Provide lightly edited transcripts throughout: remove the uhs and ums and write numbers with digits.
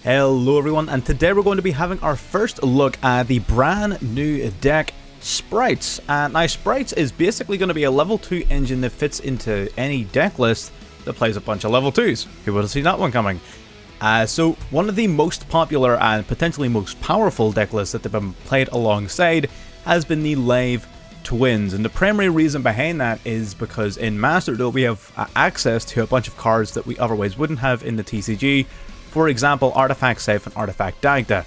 Hello everyone, and today we're going to be having our first look at the brand new deck, Sprites. Now Sprites is basically going to be a level 2 engine that fits into any deck list that plays a bunch of level 2s. Who would have seen that one coming? So one of the most popular and potentially most powerful deck lists that have been played alongside has been the Lave Twins, and the primary reason behind that is because in Master Duel we have access to a bunch of cards that we otherwise wouldn't have in the TCG. For example, Artifact Safe and Artifact Dagda.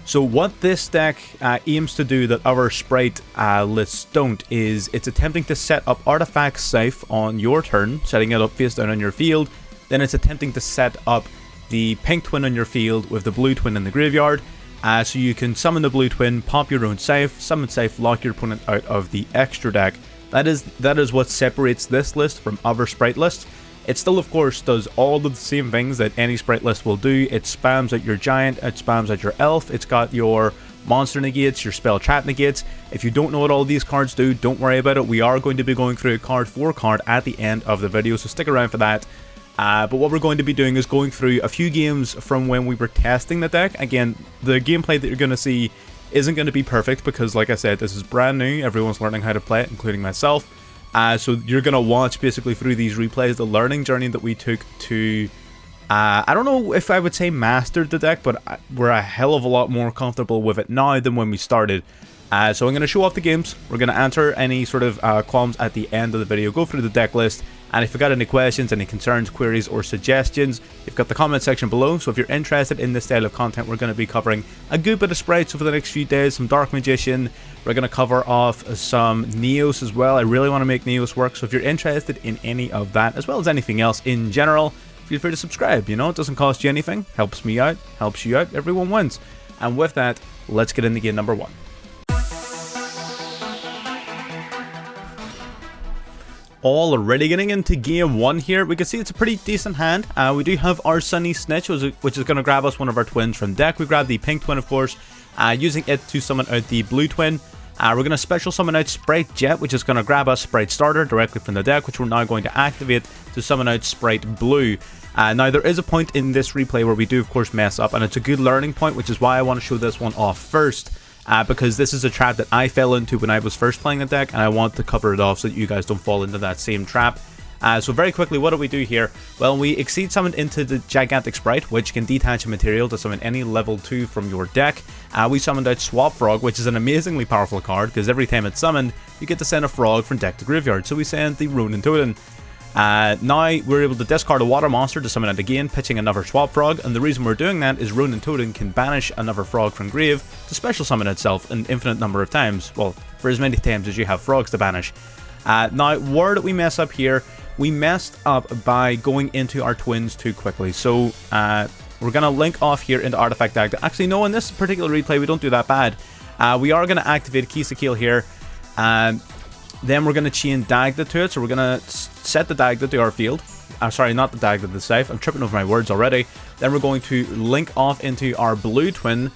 So what this deck aims to do that other Sprite lists don't is it's attempting to set up Artifact Safe on your turn, setting it up face down on your field. Then it's attempting to set up the pink twin on your field with the blue twin in the graveyard. So you can summon the blue twin, pop your own safe, summon safe, lock your opponent out of the extra deck. That is what separates this list from other Sprite lists. It still, of course, does all of the same things that any Sprite list will do. It spams at your giant, it spams at your elf, it's got your monster negates, your spell trap negates. If you don't know what all these cards do, don't worry about it. We are going to be going through card for card at the end of the video, so stick around for that. But what we're going to be doing is going through a few games from when we were testing the deck. Again, the gameplay that you're going to see isn't going to be perfect because, like I said, this is brand new. Everyone's learning how to play it, including myself. So you're going to watch basically through these replays the learning journey that we took to, I don't know if I would say mastered the deck, but we're a hell of a lot more comfortable with it now than when we started. So I'm going to show off the games, we're going to answer any sort of qualms at the end of the video, go through the deck list, and if you've got any questions, any concerns, queries, or suggestions, you've got the comment section below. So if you're interested in this style of content, we're going to be covering a good bit of Sprites over the next few days, some Dark Magician, we're going to cover off some Neos as well. I really want to make Neos work, so if you're interested in any of that, as well as anything else in general, feel free to subscribe. You know, it doesn't cost you anything, helps me out, helps you out, everyone wins. And with that, let's get into game number 1. Already getting into game 1 here, we can see it's a pretty decent hand. We do have our Sunny Snitch, which is going to grab us one of our twins from deck. We grab the pink twin, of course, using it to summon out the blue twin. We're going to special summon out Sprite Jet, which is going to grab us Sprite Starter directly from the deck, which we're now going to activate to summon out Sprite Blue. Now, there is a point in this replay where we do, of course, mess up, and it's a good learning point, which is why I want to show this one off first. Because this is a trap that I fell into when I was first playing the deck, and I want to cover it off so that you guys don't fall into that same trap. So very quickly, what do we do here? Well, we Exceed Summon into the Gigantic Sprite, which can detach a material to summon any level 2 from your deck. We summoned out Swap Frog, which is an amazingly powerful card, because every time it's summoned, you get to send a frog from deck to graveyard. So we send the Ronin Totem. Now we're able to discard a water monster to summon it again, pitching another Swap Frog, and the reason we're doing that is Ronin Totem can banish another frog from grave to special summon itself an infinite number of times, well, for as many times as you have frogs to banish. Now, where did we mess up here? We messed up by going into our twins too quickly, so we're going to link off here into Artifact Dagda. Actually, no, in this particular replay we don't do that bad. We are going to activate Kisakil here, then we're going to chain Dagda to it, so we're going to set the Dagda to our field. Sorry, not the Dagda, the safe. I'm tripping over my words already. Then we're going to link off into our blue twin.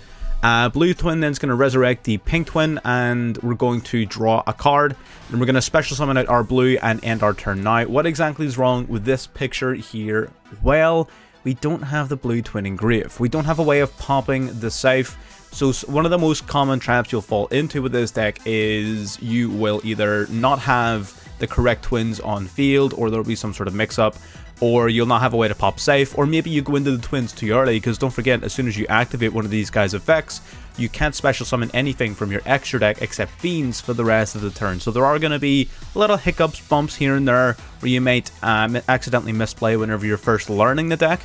Blue twin then is going to resurrect the pink twin, and we're going to draw a card. Then we're going to special summon out our blue and end our turn. Now, what exactly is wrong with this picture here? Well, we don't have the blue twin engraved. We don't have a way of popping the safe. So one of the most common traps you'll fall into with this deck is you will either not have the correct twins on field, or there'll be some sort of mix-up, or you'll not have a way to pop safe, or maybe you go into the twins too early, because don't forget, as soon as you activate one of these guys' effects, you can't special summon anything from your extra deck except Fiends for the rest of the turn. So there are going to be little hiccups, bumps here and there, where you might accidentally misplay whenever you're first learning the deck.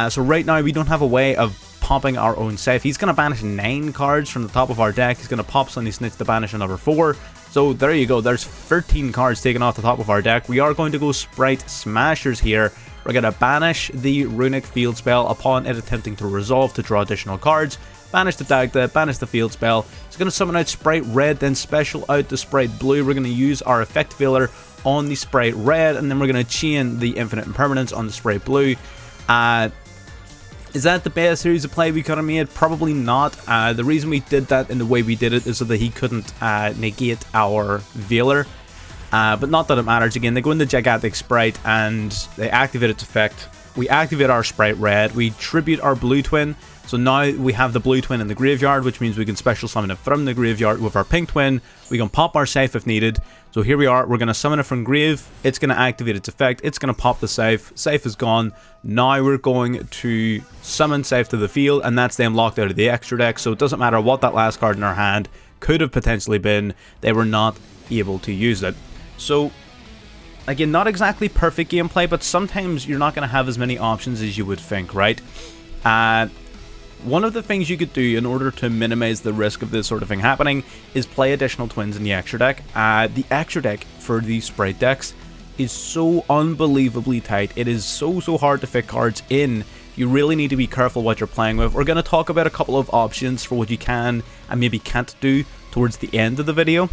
So right now we don't have a way of popping our own safe. He's going to banish 9 cards from the top of our deck. He's going to pop Sunny Snitch to banish another 4. So there you go, there's 13 cards taken off the top of our deck. We are going to go Sprite Smashers here. We're going to banish the Runic Field Spell upon it attempting to resolve to draw additional cards. Banish the Dagda, banish the Field Spell. It's going to summon out Sprite Red, then special out the Sprite Blue. We're going to use our Effect Veiler on the Sprite Red, and then we're going to chain the Infinite Impermanence on the Sprite Blue. Is that the best series of play we could have made? Probably not. The reason we did that in the way we did it is so that he couldn't negate our Veiler. But not that it matters. Again, they go into Gigantic Sprite and they activate its effect. we activate our Sprite Red, we tribute our blue twin. So now we have the blue twin in the graveyard, which means we can special summon it from the graveyard with our pink twin. We can pop our safe if needed. So here we are, we're going to summon it from grave. It's going to activate its effect. It's going to pop the safe. Safe is gone. Now we're going to summon safe to the field, and that's then locked out of the extra deck. So it doesn't matter what that last card in our hand could have potentially been. They were not able to use it. So again, not exactly perfect gameplay, but sometimes you're not going to have as many options as you would think, right? One of the things you could do in order to minimize the risk of this sort of thing happening is play additional twins in the extra deck. The extra deck for these Sprite decks is so unbelievably tight. It is so hard to fit cards in. You really need to be careful what you're playing with. We're going to talk about a couple of options for what you can and maybe can't do towards the end of the video.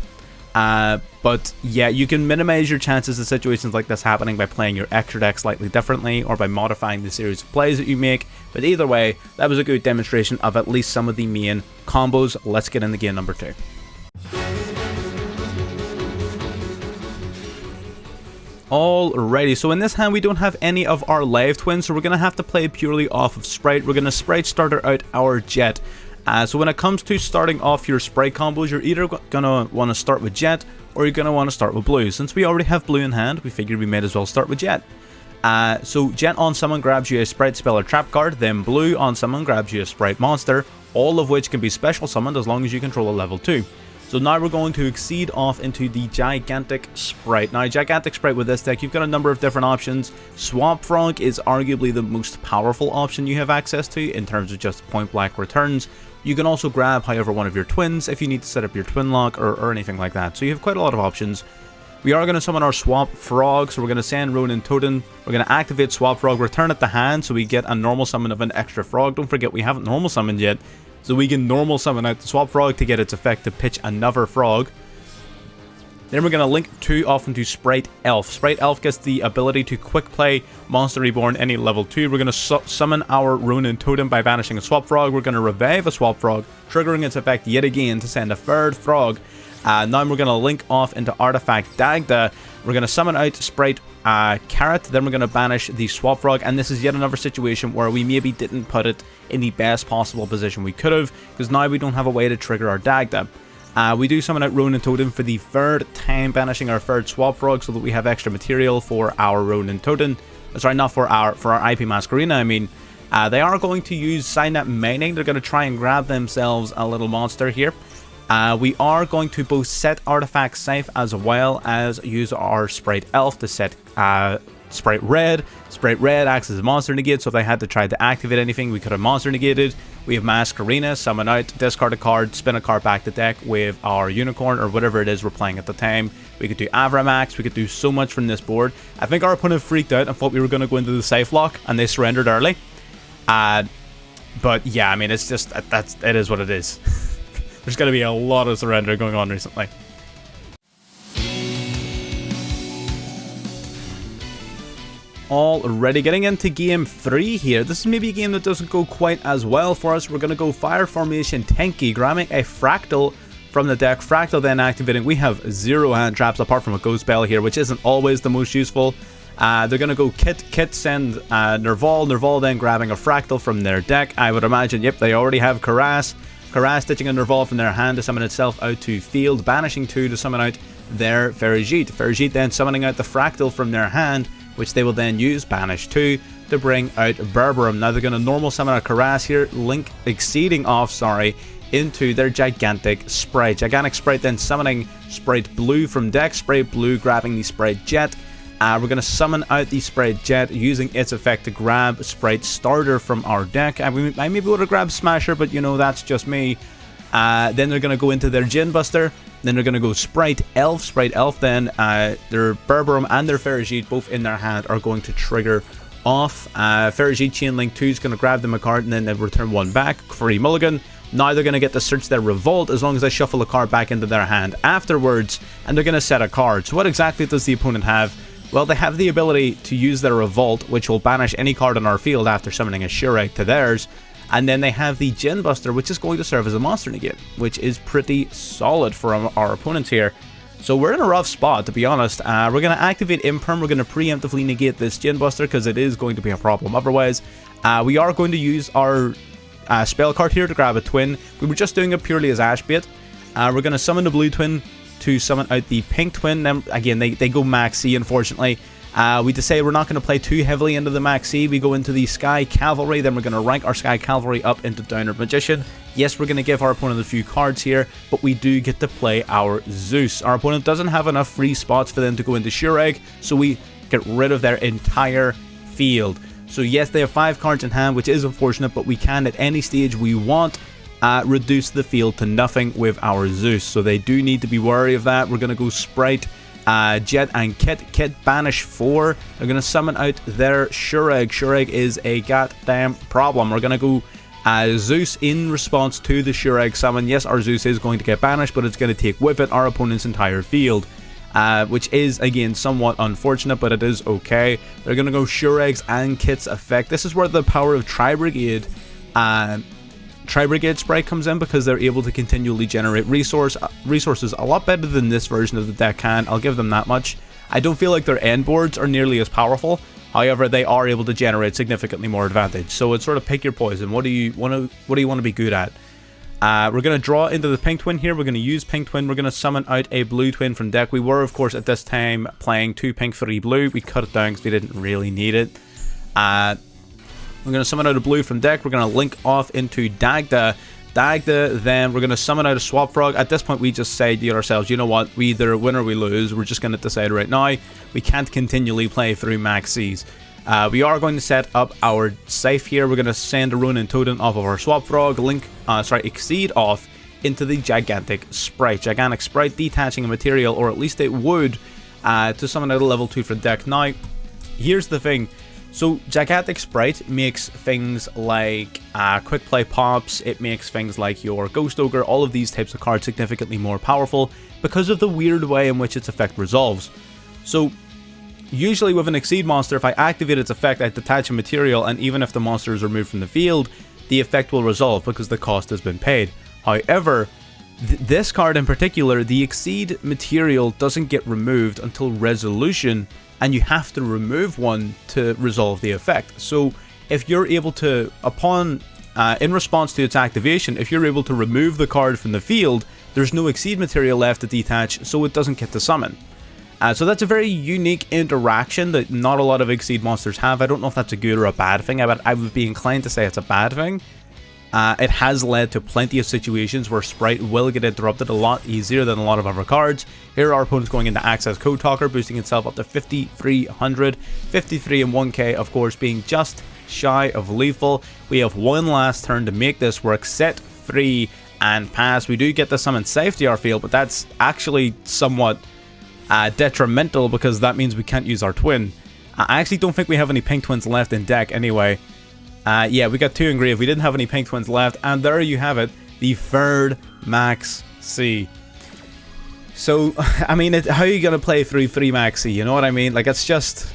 But yeah, you can minimize your chances of situations like this happening by playing your extra deck slightly differently or by modifying the series of plays that you make. But either way, that was a good demonstration of at least some of the main combos. Let's get into game number 2. Alrighty, so in this hand we don't have any of our live twins, so we're going to have to play purely off of Sprite. We're going to Sprite starter out our Jet. So when it comes to starting off your Sprite combos, you're either going to want to start with Jet or you're going to want to start with Blue. Since we already have Blue in hand, we figured we might as well start with Jet. So Jet on summon grabs you a Sprite spell or trap card, then Blue on summon grabs you a Sprite monster, all of which can be special summoned as long as you control a level 2. So now we're going to exceed off into the Gigantic Sprite. Now, Gigantic Sprite with this deck, you've got a number of different options. Swamp Frog is arguably the most powerful option you have access to in terms of just point blank returns. You can also grab, however, one of your twins if you need to set up your twin lock or anything like that. So you have quite a lot of options. We are going to summon our Swamp Frog, so we're going to send Ronin Totem. We're going to activate Swamp Frog, return it to hand so we get a normal summon of an extra frog. Don't forget, we haven't normal summoned yet. So we can normal summon out the Swamp Frog to get its effect to pitch another frog. Then we're going to link 2 off into Sprite Elf. Sprite Elf gets the ability to quick play Monster Reborn any level 2. We're going to summon our Ronin Totem by banishing a Swamp Frog. We're going to revive a Swamp Frog, triggering its effect yet again to send a third frog. Now we're going to link off into Artifact Dagda. We're going to summon out Sprite Carrot. Then we're going to banish the Swamp Frog. And this is yet another situation where we maybe didn't put it in the best possible position we could have, because now we don't have a way to trigger our Dagda. We do summon out Ronin Totem for the third time, banishing our third Swamp Frog so that we have extra material for our Ronin Totem. Sorry, not for our IP Masquerena, I mean. They are going to use Signet Mining. They're going to try and grab themselves a little monster here. We are going to both set Artifact safe as well as use our Sprite Elf to set Sprite Red. Sprite Red acts as a monster negate, so if they had to try to activate anything, we could have monster negated. We have Masquerena, summon out, discard a card, spin a card back to deck with our Unicorn or whatever it is we're playing at the time. We could do Avramax, we could do so much from this board. I think our opponent freaked out and thought we were going to go into the safe lock, and they surrendered early. But yeah, I mean, it's just, it is what it is. There's going to be a lot of surrender going on recently. Already getting into game 3 here. This is maybe a game that doesn't go quite as well for us. We're going to go Fire Formation Tenki, grabbing a Fractal from the deck. Fractal then activating. We have 0 hand traps apart from a Ghost Spell here, which isn't always the most useful. They're going to go Kit, send Nerval then grabbing a Fractal from their deck. I would imagine, yep, they already have Karas. Karas stitching a Nerval from their hand to summon itself out to field, banishing 2 to summon out their Ferrijit. Ferrijit then summoning out the Fractal from their hand, which they will then use, banish 2, to bring out Berberum. Now they're going to normal summon a Karas here, exceeding off, into their Gigantic Sprite. Gigantic Sprite then summoning Sprite Blue from deck, Sprite Blue grabbing the Sprite Jet. We're going to summon out the Sprite Jet using its effect to grab Sprite Starter from our deck. I maybe would have grabbed Smasher, but you know, that's just me. Then they're going to go into their Gin Buster. Then they're going to go Sprite Elf. Sprite Elf then, their Berberum and their Ferrijit both in their hand are going to trigger off. Ferrijit Chain Link 2 is going to grab them a card and then they return 1 back. Free mulligan. Now they're going to get to search their Revolt as long as they shuffle a card back into their hand afterwards. And they're going to set a card. So what exactly does the opponent have? Well, they have the ability to use their Revolt, which will banish any card on our field after summoning a Shurek to theirs. And then they have the Gin Buster, which is going to serve as a monster negate, which is pretty solid for our opponents here. So we're in a rough spot, to be honest. We're going to activate Imperm. We're going to preemptively negate this Gin Buster because it is going to be a problem otherwise. We are going to use our spell card here to grab a twin. We were just doing it purely as Ash bait. We're going to summon the blue twin to summon out the pink twin. Then again, they go Max C, unfortunately. We decide we're not going to play too heavily into the Max C. We go into the Sky Cavalry. Then we're going to rank our Sky Cavalry up into Downward Magician. Yes, we're going to give our opponent a few cards here, but we do get to play our Zeus. Our opponent doesn't have enough free spots for them to go into Sure Egg, so we get rid of their entire field. So yes, they have 5 cards in hand, which is unfortunate, but we can at any stage we want reduce the field to nothing with our Zeus. So they do need to be wary of that. We're going to go Sprite, Jet, and Kit. Kit banish 4. They're going to summon out their Sure Egg. Sure Egg is a goddamn problem. We're going to go Zeus in response to the Sure Egg summon. Yes, our Zeus is going to get banished, but it's going to take with it our opponent's entire field. Which is, again, somewhat unfortunate, but it is okay. They're going to go Sure Eggs and Kit's effect. This is where the power of Tri-Brigade Sprite comes in, because they're able to continually generate resources a lot better than this version of the deck can. I'll give them that much. I don't feel like their end boards are nearly as powerful. However, they are able to generate significantly more advantage. So it's sort of pick your poison. What do you want to be good at? We're going to draw into the pink twin here. We're going to use pink twin. We're going to summon out a blue twin from deck. We were, of course, at this time playing 2 pink, 3 blue. We cut it down because we didn't really need it. We're going to summon out a blue from deck. We're going to link off into Dagda. Dagda, then we're going to summon out a Swap Frog. At this point, we just say to ourselves, you know what, we either win or we lose. We're just going to decide right now. We can't continually play through Max Cs. We are going to set up our safe here. We're going to send a Ronin Totem off of our Swap Frog, Exceed off into the Gigantic Sprite. Gigantic Sprite detaching a material, or at least it would, to summon out a level 2 for deck. Now, here's the thing. So, Gigantic Sprite makes things like Quick Play Pops, it makes things like your Ghost Ogre, all of these types of cards significantly more powerful because of the weird way in which its effect resolves. So, usually with an Exceed monster, if I activate its effect, I detach a material, and even if the monster is removed from the field, the effect will resolve because the cost has been paid. However, this card in particular, the Exceed material doesn't get removed until resolution, and you have to remove one to resolve the effect. So if you're able to, in response to its activation, if you're able to remove the card from the field, there's no Exceed material left to detach, so it doesn't get to summon. So that's a very unique interaction that not a lot of Exceed monsters have. I don't know if that's a good or a bad thing, but I would be inclined to say it's a bad thing. It has led to plenty of situations where Sprite will get interrupted a lot easier than a lot of other cards. Here our opponent's going into Access Code Talker, boosting itself up to 5300, 53 and 1k, of course, being just shy of lethal. We have one last turn to make this work. Set 3 and pass. We do get to summon Safety our field, but that's actually somewhat detrimental because that means we can't use our twin. I actually don't think we have any pink twins left in deck anyway. Yeah, we got 2 engraved. We didn't have any pink twins left, and there you have it, the third Max C. So, I mean, how are you gonna play through 3 Max C? You know what I mean? Like, it's just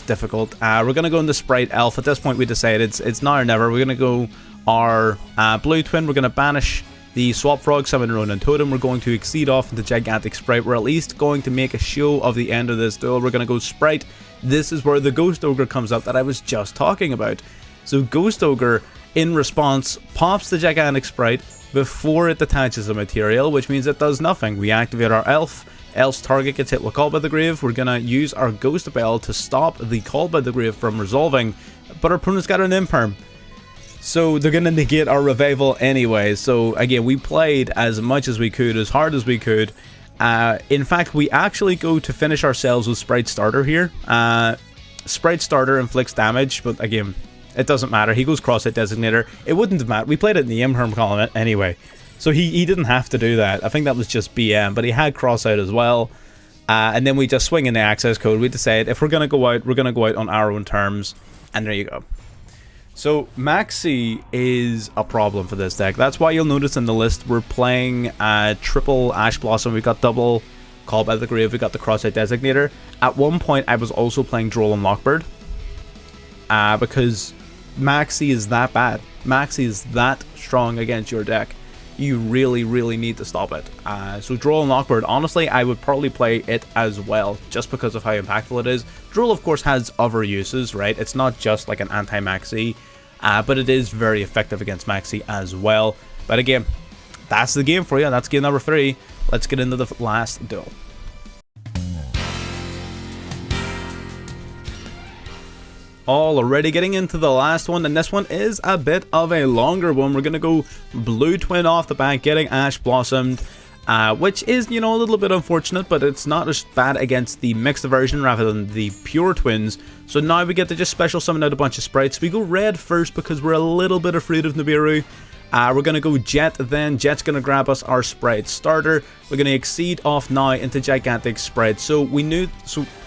difficult. We're gonna go into Sprite Elf. At this point, we decided it's now or never. We're gonna go our blue twin. We're gonna banish the Swap Frog, summon Ronin Totem. We're going to Exceed off into Gigantic Sprite. We're at least going to make a show of the end of this duel. We're gonna go Sprite. This is where the Ghost Ogre comes up that I was just talking about. So Ghost Ogre, in response, pops the Gigantic Sprite before it detaches a material, which means it does nothing. We activate our Elf. Elf's target gets hit with Call by the Grave. We're going to use our Ghost Bell to stop the Call by the Grave from resolving, but our opponent's got an Imperm. So they're going to negate our Revival anyway. So again, we played as much as we could, as hard as we could. In fact, we actually go to finish ourselves with Sprite Starter here. Sprite Starter inflicts damage, but again, it doesn't matter. He goes Cross-Hit Designator. It wouldn't have mattered. We played it in the Imperm column anyway. So he didn't have to do that. I think that was just BM. But he had Cross-Out as well. And then we just swing in the access code. We decide if we're going to go out, we're going to go out on our own terms. And there you go. So Max C is a problem for this deck. That's why you'll notice in the list we're playing triple Ash Blossom. We've got double Call by the Grave. We've got the Cross-Out Designator. At one point, I was also playing Droll and Lockbird. Because Maxi is that bad. Maxi is that strong against your deck. you really need to stop it. So Duel and Lockbird, honestly, I would probably play it as well, just because of how impactful it is. Duel, of course, has other uses, right? It's not just like an anti-maxi, but it is very effective against maxi as well. But again, that's the game for you. That's game number 3. Let's get into the last duel. Already getting into the last one, and this one is a bit of a longer one. We're going to go Blue Twin off the bat, getting Ash Blossomed, which is, you know, a little bit unfortunate, but it's not as bad against the mixed version rather than the pure twins. So now we get to just special summon out a bunch of sprites. We go red first because we're a little bit afraid of Nibiru. We're going to go Jet, then Jet's going to grab us our Sprite starter. We're going to Exceed off now into Gigantic Sprite. So we knew,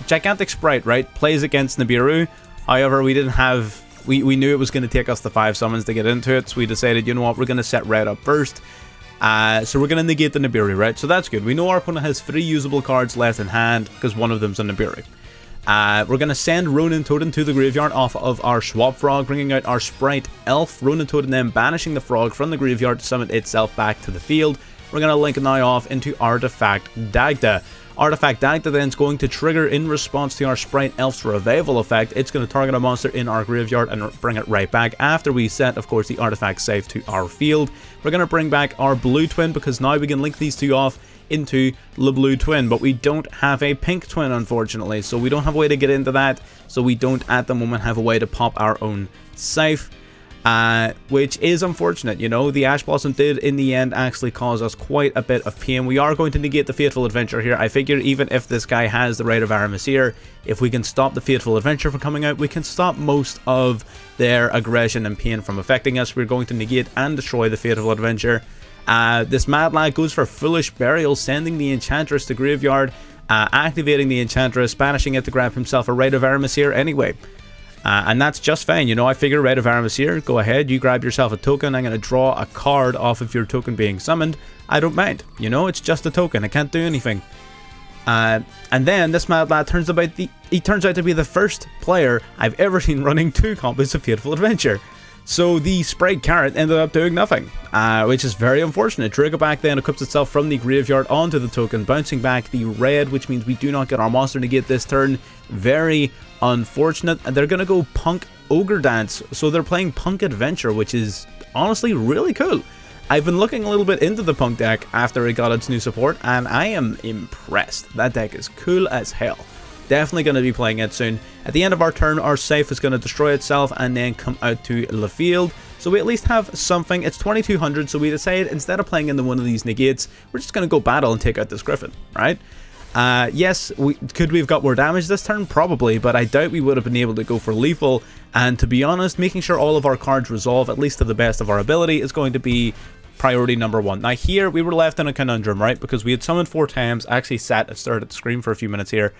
Gigantic Sprite, right, plays against Nibiru. However, we didn't have, we knew it was going to take us the 5 summons to get into it, so we decided, you know what, we're going to set red up first. So we're going to negate the Nibiru, right? So that's good. We know our opponent has 3 usable cards left in hand, because one of them's a Nibiru. We're going to send Ronin Totem to the graveyard off of our Swap Frog, bringing out our Sprite Elf. Ronin Totem then banishing the frog from the graveyard to summon itself back to the field. We're going to link now off into Artifact Dagda. Artifact Dagda then is going to trigger in response to our Sprite Elf's revival effect. It's going to target a monster in our graveyard and bring it right back after we set, of course, the artifact safe to our field. We're going to bring back our Blue Twin because now we can link these two off into the Blue Twin, but we don't have a Pink Twin, unfortunately, so we don't have a way to get into that, so we don't at the moment have a way to pop our own safe. Which is unfortunate, you know. The Ash Blossom did in the end actually cause us quite a bit of pain. We are going to negate the Fateful Adventure here. I figure even if this guy has the Rite of Aramasir, if we can stop the Fateful Adventure from coming out, we can stop most of their aggression and pain from affecting us. We're going to negate and destroy the Fateful Adventure. This Mad Lad goes for Foolish Burial, sending the Enchantress to graveyard, activating the Enchantress, banishing it to grab himself a Rite of Aramasir anyway. And that's just fine, you know. I figure Rite of Aramasir, go ahead, you grab yourself a token, I'm going to draw a card off of your token being summoned. I don't mind, you know, it's just a token, I can't do anything. And then this Mad Lad turns out to be the first player I've ever seen running 2 copies of Fateful Adventure. So the Sprite Carrot ended up doing nothing, which is very unfortunate. Dragoback then equips itself from the graveyard onto the token, bouncing back the red, which means we do not get our monster negate this turn. Very unfortunate. And they're going to go Punk Ogre Dance, so they're playing Punk Adventure, which is honestly really cool. I've been looking a little bit into the Punk deck after it got its new support, and I am impressed. That deck is cool as hell. Definitely going to be playing it soon. At the end of our turn, our safe is going to destroy itself and then come out to the field. So we at least have something. It's 2200, so we decided instead of playing into one of these negates, we're just going to go battle and take out this Griffin, right? Yes, could we have got more damage this turn? Probably, but I doubt we would have been able to go for lethal. And to be honest, making sure all of our cards resolve, at least to the best of our ability, is going to be priority number 1. Now here, we were left in a conundrum, right? Because we had summoned 4 times, actually sat and stared at the screen for a few minutes here.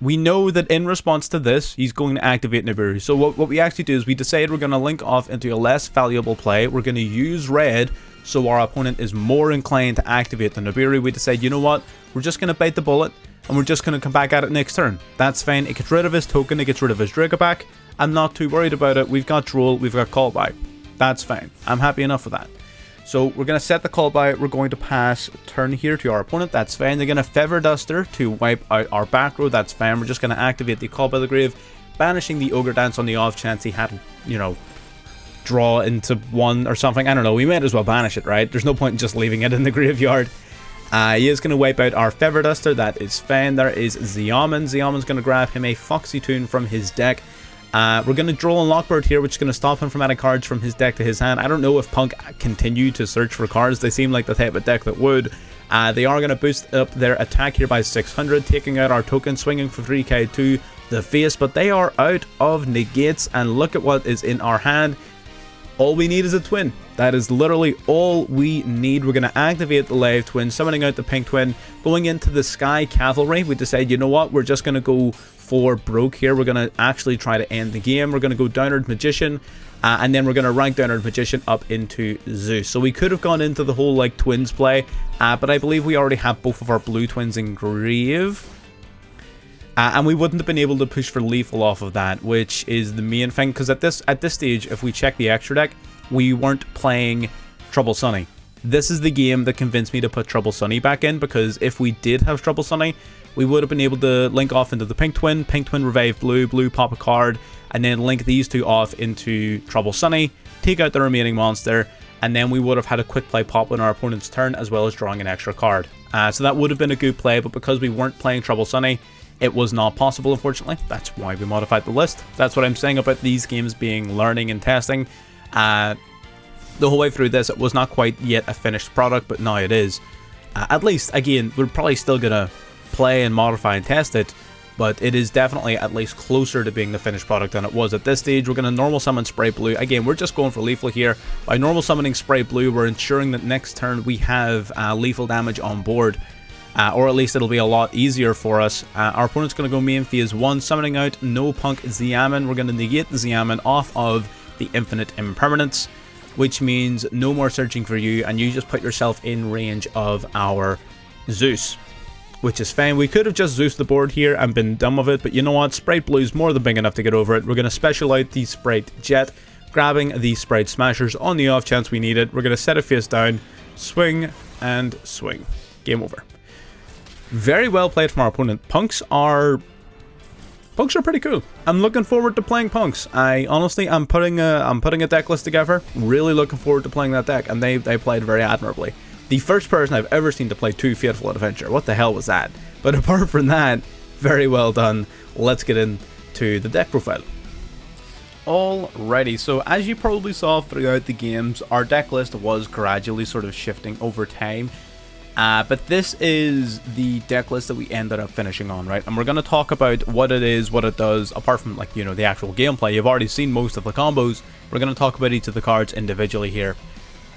We know that in response to this, he's going to activate Nibiru. So what we actually do is we decide we're going to link off into a less valuable play. We're going to use red so our opponent is more inclined to activate the Nibiru. We decide, you know what, we're just going to bite the bullet and we're just going to come back at it next turn. That's fine. It gets rid of his token, it gets rid of his Dragoback. I'm not too worried about it. We've got Duel, we've got Callback. That's fine. I'm happy enough with that. So we're going to set the call by, we're going to pass turn here to our opponent, that's fine. They're going to Feather Duster to wipe out our back row, that's fine. We're just going to activate the Call by the Grave, banishing the Ogre Dance on the off chance he had, you know, draw into 1 or something. I don't know, we might as well banish it, right? There's no point in just leaving it in the graveyard. He is going to wipe out our Feather Duster, that is fine. There is Xiamen. Xiamen's going to grab him a Foxy Tune from his deck. We're going to draw on Lockbird here, which is going to stop him from adding cards from his deck to his hand. I don't know if Punk continue to search for cards. They seem like the type of deck that would. They are going to boost up their attack here by 600, taking out our token, swinging for 3k to the face. But they are out of negates, and look at what is in our hand. All we need is a twin. That is literally all we need. We're going to activate the live twin, summoning out the pink twin, going into the Sky Cavalry. We decide, you know what, we're just going to go for broke here. We're going to actually try to end the game. We're going to go Downward Magician, and then we're going to rank Downward Magician up into Zeus. So we could have gone into the whole like twins play, but I believe we already have both of our blue twins in grave. And we wouldn't have been able to push for lethal off of that, which is the main thing, because at this stage, if we check the extra deck, we weren't playing Trouble Sunny. This is the game that convinced me to put Trouble Sunny back in, because if we did have Trouble Sunny, we would have been able to link off into the Pink Twin revive Blue, Blue pop a card, and then link these two off into Trouble Sunny, take out the remaining monster, and then we would have had a quick play pop on our opponent's turn, as well as drawing an extra card. So that would have been a good play, but because we weren't playing Trouble Sunny, it was not possible, unfortunately. That's why we modified the list. That's what I'm saying about these games being learning and testing. The whole way through this, it was not quite yet a finished product, but now it is. At least, again, we're probably still going to play and modify and test it, but it is definitely at least closer to being the finished product than it was at this stage. We're going to normal summon Spright Blue. Again, we're just going for lethal here. By normal summoning Spright Blue, we're ensuring that next turn we have lethal damage on board. Or at least it'll be a lot easier for us. Our opponent's going to go main phase 1, summoning out No Punk Xiamen. We're going to negate the Xiamen off of the Infinite Impermanence, which means no more searching for you, and you just put yourself in range of our Zeus, which is fine. We could have just Zeus the board here and been done with it, but you know what? Spright Blue's more than big enough to get over it. We're going to special out the Spright Jet, grabbing the Spright Smashers on the off chance we need it. We're going to set it face down, swing, and swing. Game over. Very well played from our opponent. Punks are pretty cool. I'm looking forward to playing Punks. I'm putting a deck list together. Really looking forward to playing that deck, and they played very admirably. The first person I've ever seen to play 2 Fateful Adventure. What the hell was that? But apart from that, very well done. Let's get into the deck profile. Alrighty, so as you probably saw throughout the games, our deck list was gradually sort of shifting over time. But this is the deck list that we ended up finishing on, right? And we're going to talk about what it is, what it does, apart from, like, you know, the actual gameplay. You've already seen most of the combos. We're going to talk about each of the cards individually here.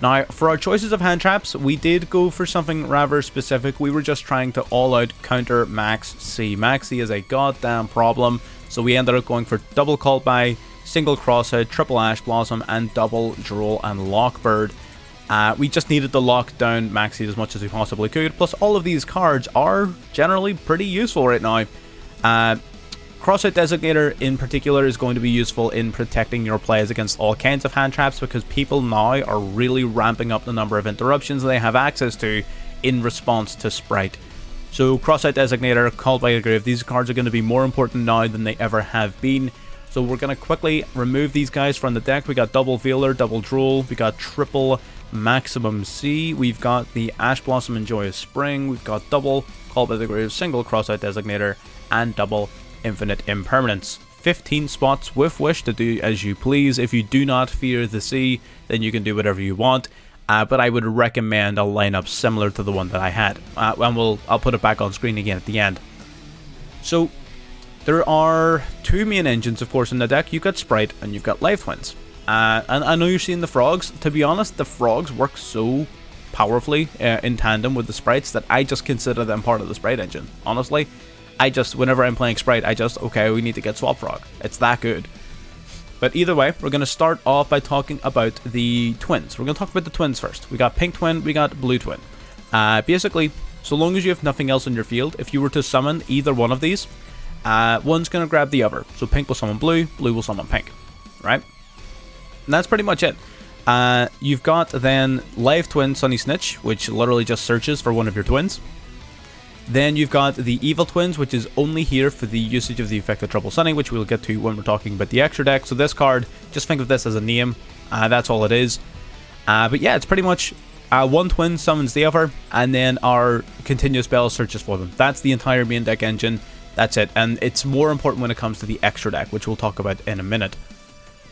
Now, for our choices of hand traps, we did go for something rather specific. We were just trying to all-out counter Max C. Max C is a goddamn problem, so we ended up going for double Cult By, single Crosshead, triple Ash Blossom, and double Droll and Lockbird. We just needed to lock down Maxi as much as we possibly could, plus all of these cards are generally pretty useful right now. Crossout Designator in particular is going to be useful in protecting your plays against all kinds of hand traps, because people now are really ramping up the number of interruptions they have access to in response to Spright. So Crossout Designator, Called by the Grave, these cards are going to be more important now than they ever have been. So we're going to quickly remove these guys from the deck. We got double Veiler, double Droll, we got triple Maximum C, we've got the Ash Blossom and Joyous Spring, we've got double Call by the Grave, single Crossout Designator, and double Infinite Impermanence. 15 spots with Wish to do as you please. If you do not fear the sea, then you can do whatever you want. But I would recommend a lineup similar to the one that I had. And I'll put it back on screen again at the end. So there are 2 main engines, of course, in the deck. You've got Spright and you've got Life Twins. And I know you're seeing the frogs. To be honest, the frogs work so powerfully in tandem with the sprites that I just consider them part of the Sprite engine. Honestly, whenever I'm playing Sprite, okay, we need to get Swap Frog. It's that good. But either way, we're going to start off by talking about the twins. We're going to talk about the twins first. We got Pink Twin, we got Blue Twin. Basically, so long as you have nothing else in your field, if you were to summon either one of these, one's going to grab the other. So Pink will summon Blue, Blue will summon Pink. Right? And that's pretty much it. You've got then Live Twin Sunny Snitch, which literally just searches for one of your twins. Then you've got the Evil Twins, which is only here for the usage of the effect of Trouble Sunny, which we'll get to when we're talking about the extra deck. So this card, just think of this as a name. That's all it is. But yeah, it's pretty much one twin summons the other, and then our continuous spell searches for them. That's the entire main deck engine. That's it. And it's more important when it comes to the extra deck, which we'll talk about in a minute.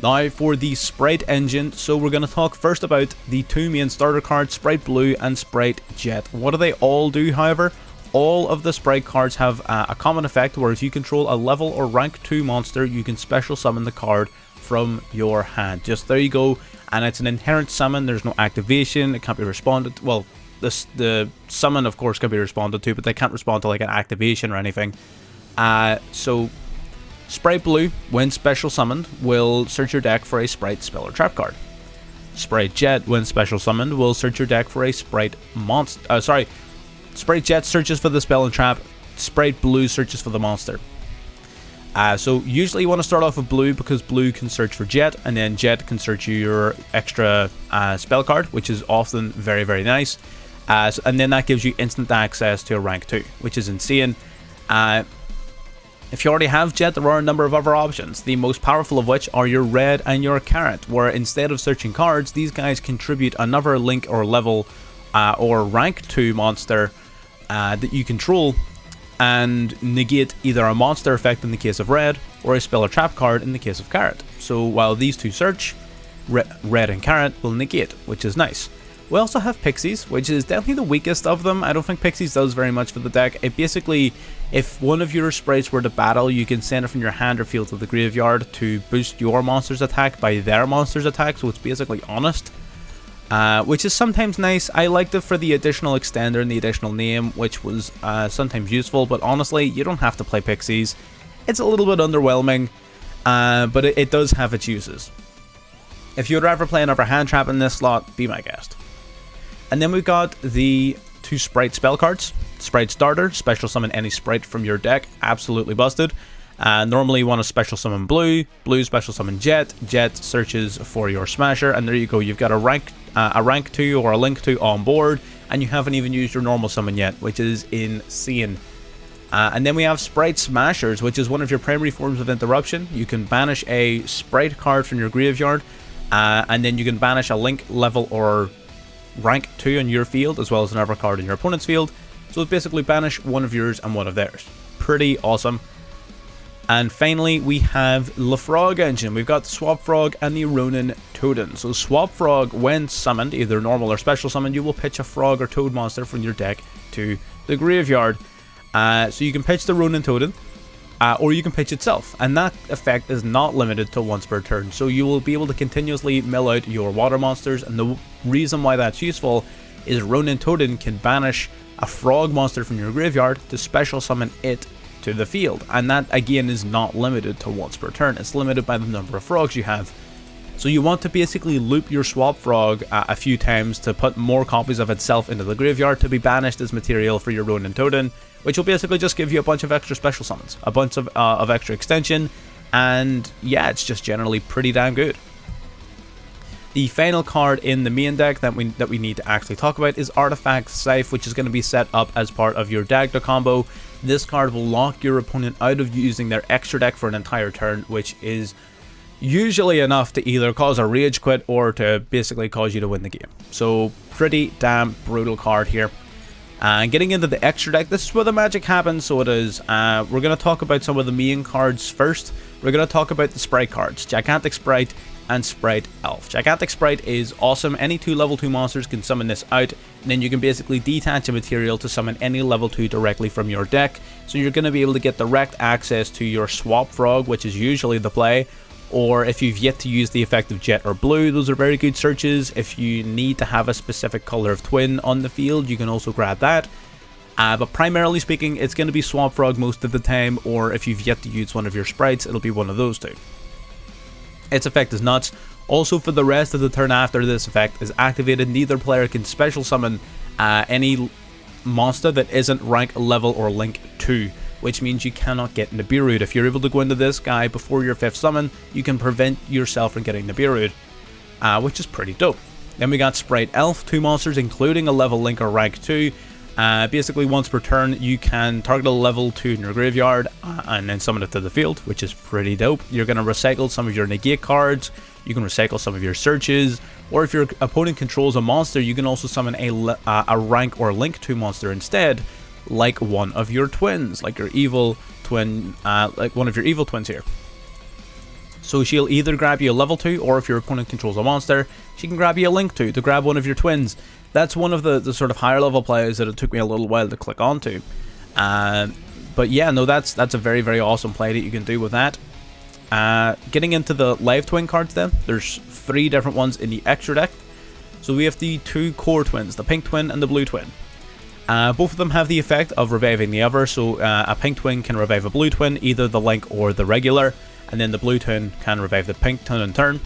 Now for the Sprite engine, so we're going to talk first about the 2 main starter cards, Spright Blue and Spright Jet. What do they all do, however? All of the Sprite cards have a common effect where if you control a level or rank 2 monster, you can special summon the card from your hand. Just there you go, and it's an inherent summon. There's no activation, it can't be responded to. Well, the summon of course can be responded to, but they can't respond to like an activation or anything. So Spright Blue, when special summoned, will search your deck for a Spright spell or trap card. Spright Jet, when special summoned, will search your deck for a Spright monster. Spright Jet searches for the spell and trap. Spright Blue searches for the monster. So usually you want to start off with blue because blue can search for jet, and then jet can search you your extra spell card, which is often very, very nice. And then that gives you instant access to a rank 2, which is insane. If you already have jet, there are a number of other options, the most powerful of which are your red and your carrot, where instead of searching cards, these guys contribute another link or level or rank 2 monster that you control, and negate either a monster effect in the case of red, or a spell or trap card in the case of carrot. So while these two search, red and carrot will negate, which is nice. We also have pixies, which is definitely the weakest of them. I don't think pixies does very much for the deck. It basically, if one of your sprites were to battle, you can send it from your hand or field to the graveyard to boost your monster's attack by their monster's attack, so it's basically honest. Which is sometimes nice. I liked it for the additional extender and the additional name, which was sometimes useful, but honestly, you don't have to play pixies. It's a little bit underwhelming, but it does have its uses. If you would rather play another hand trap in this slot, be my guest. And then we've got the 2 Sprite spell cards. Sprite Starter, special summon any Sprite from your deck, absolutely busted. Normally you want to special summon blue, blue special summon jet, jet searches for your smasher, and there you go, you've got a rank 2 or a link 2 on board, and you haven't even used your normal summon yet, which is insane. And then we have Sprite Smashers, which is one of your primary forms of interruption. You can banish a Sprite card from your graveyard, and then you can banish a link, level, or rank 2 on your field, as well as another card in your opponent's field. So it's basically banish one of yours and one of theirs. Pretty awesome. And finally, we have the Frog Engine. We've got the Swap Frog and the Ronin Toad. So Swap Frog, when summoned, either normal or special summon, you will pitch a frog or toad monster from your deck to the graveyard. So you can pitch the Ronin Toad, or you can pitch itself. And that effect is not limited to once per turn. So you will be able to continuously mill out your water monsters. And the reason why that's useful is Ronin Toad can banish a frog monster from your graveyard to special summon it to the field, and that again is not limited to once per turn. It's limited by the number of frogs you have. So you want to basically loop your Swap Frog a few times to put more copies of itself into the graveyard to be banished as material for your Ronin Toad, which will basically just give you a bunch of extra special summons, a bunch of extra extension, and yeah, it's just generally pretty damn good. The final card in the main deck that we need to actually talk about is Artifact Scythe, which is going to be set up as part of your Dagda combo. This card will lock your opponent out of using their extra deck for an entire turn, which is usually enough to either cause a rage quit or to basically cause you to win the game. So pretty damn brutal card here. And getting into the extra deck, this is where the magic happens, so it is. We're going to talk about some of the main cards first. We're going to talk about the Sprite cards, Gigantic Sprite and Sprite Elf. Gigantic Sprite is awesome. Any 2 level 2 monsters can summon this out, and then you can basically detach a material to summon any level 2 directly from your deck. So you're going to be able to get direct access to your Swap Frog, which is usually the play, or if you've yet to use the effect of jet or blue, those are very good searches. If you need to have a specific color of twin on the field, you can also grab that. But primarily speaking, it's going to be Swap Frog most of the time, or if you've yet to use one of your sprites, it'll be one of those two. Its effect is nuts. Also, for the rest of the turn after this effect is activated, neither player can special summon any monster that isn't rank, level, or link 2, which means you cannot get Nibirued. If you're able to go into this guy before your 5th summon, you can prevent yourself from getting Nibirued, which is pretty dope. Then we got Sprite Elf, 2 monsters including a level link or rank 2. Basically, once per turn, you can target a level 2 in your graveyard and then summon it to the field, which is pretty dope. You're going to recycle some of your negate cards, you can recycle some of your searches, or if your opponent controls a monster, you can also summon a rank or link 2 monster instead, like one of your twins, like your evil twin, like one of your evil twins here. So she'll either grab you a level 2, or if your opponent controls a monster, she can grab you a link 2 to grab one of your twins. That's one of the sort of higher level players that it took me a little while to click onto. But yeah, no, that's a very, very awesome play that you can do with that. Getting into the live twin cards then, there's 3 different ones in the extra deck. So we have the 2 core twins, the pink twin and the blue twin. Both of them have the effect of reviving the other, so a pink twin can revive a blue twin, either the link or the regular, and then the blue twin can revive the pink twin in turn.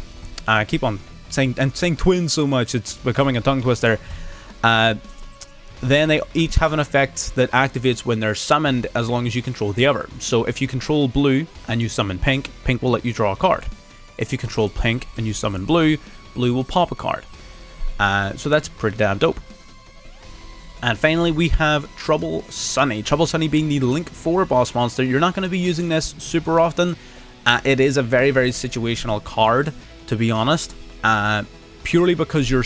Keep on saying twins so much, it's becoming a tongue twister. Then they each have an effect that activates when they're summoned as long as you control the other. So if you control blue and you summon pink, pink will let you draw a card. If you control pink and you summon blue, blue will pop a card. So that's pretty damn dope. And finally we have Trouble Sunny. Trouble Sunny being the Link 4 boss monster. You're not going to be using this super often. It is a very, very situational card, to be honest. Purely because your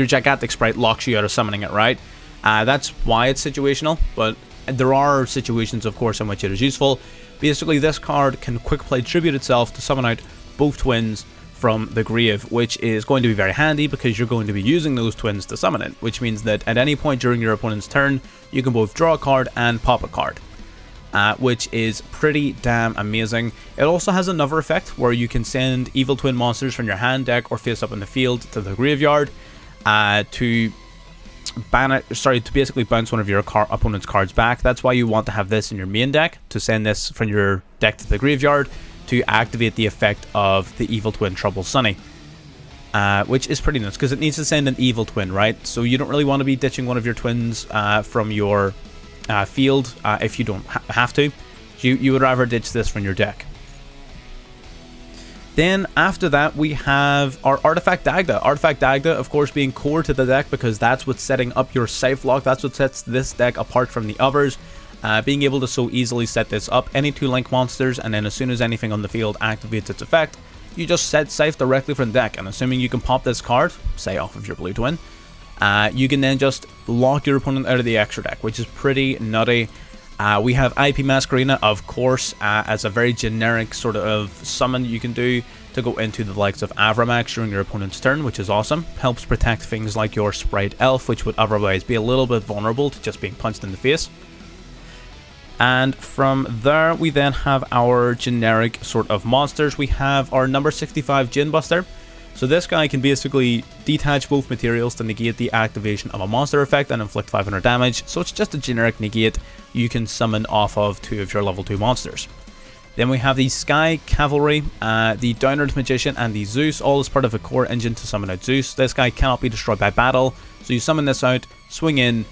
gigantic sprite locks you out of summoning it, right? That's why it's situational, but there are situations, of course, in which it is useful. Basically, this card can quick play tribute itself to summon out both twins from the grave, which is going to be very handy because you're going to be using those twins to summon it, which means that at any point during your opponent's turn, you can both draw a card and pop a card. Which is pretty damn amazing. It also has another effect where you can send evil twin monsters from your hand, deck, or face up in the field to the graveyard to basically bounce one of your opponent's cards back. That's why you want to have this in your main deck, to send this from your deck to the graveyard to activate the effect of the evil twin Trouble Sunny. Which is pretty nice because it needs to send an evil twin, right? So you don't really want to be ditching one of your twins from your field if you don't have to. You would rather ditch this from your deck. Then after that we have our Artifact Dagda. Artifact Dagda, of course, being core to the deck because that's what's setting up your safe lock. That's what sets this deck apart from the others. Being able to so easily set this up, any 2 link monsters, and then as soon as anything on the field activates its effect, you just set safe directly from the deck. And assuming you can pop this card, say off of your blue twin, you can then just lock your opponent out of the extra deck, which is pretty nutty. We have IP Masquerena, of course, as a very generic sort of summon you can do to go into the likes of Avramax during your opponent's turn, which is awesome. Helps protect things like your Sprite Elf, which would otherwise be a little bit vulnerable to just being punched in the face. And from there, we then have our generic sort of monsters. We have our number 65 Djinn Buster. So this guy can basically detach both materials to negate the activation of a monster effect and inflict 500 damage. So it's just a generic negate you can summon off of 2 of your level 2 monsters. Then we have the Sky Cavalry, the Downward Magician, and the Zeus, all as part of a core engine to summon out Zeus. This guy cannot be destroyed by battle, so you summon this out, swing in.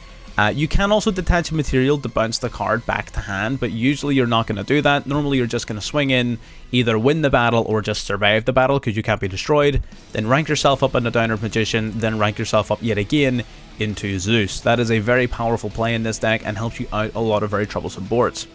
You can also detach a material to bounce the card back to hand, but usually you're not going to do that. Normally you're just going to swing in, either win the battle or just survive the battle because you can't be destroyed, then rank yourself up into Downward Magician, then rank yourself up yet again into Zeus. That is a very powerful play in this deck and helps you out a lot of very troublesome boards.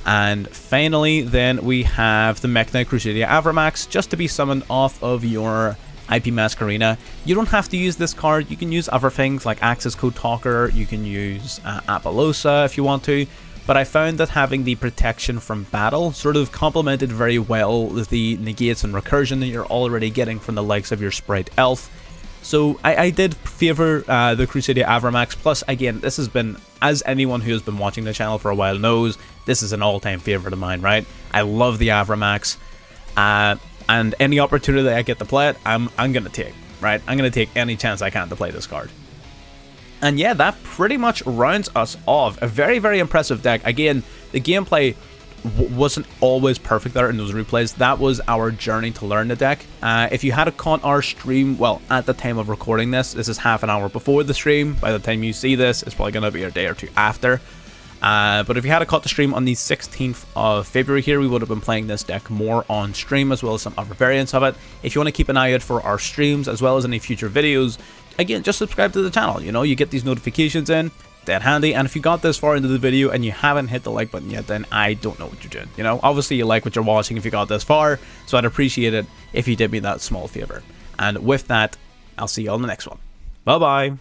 And finally then we have the Mech Knight Crusadia Avramax, just to be summoned off of your IP Masquerena. You don't have to use this card. You can use other things like Access Code Talker. You can use Apollosa if you want to. But I found that having the protection from battle sort of complemented very well the negates and recursion that you're already getting from the likes of your Sprite Elf. So I did favour the Crusadia Avramax. Plus, again, this has been, as anyone who has been watching the channel for a while knows, this is an all-time favourite of mine, right? I love the Avramax. And any opportunity that I get to play it, I'm going to take, right? I'm going to take any chance I can to play this card. And yeah, that pretty much rounds us off. A very, very impressive deck. Again, the gameplay wasn't always perfect there in those replays. That was our journey to learn the deck. If you had caught our stream, well, at the time of recording this is half an hour before the stream. By the time you see this, it's probably going to be a day or two after. But if you had caught the stream on the 16th of February here, we would have been playing this deck more on stream, as well as some other variants of it. If you want to keep an eye out for our streams, as well as any future videos, again, just subscribe to the channel. You know, you get these notifications in, dead handy. And if you got this far into the video and you haven't hit the like button yet, then I don't know what you're doing. You know, obviously you like what you're watching if you got this far, so I'd appreciate it if you did me that small favor. And with that, I'll see you on the next one. Bye bye.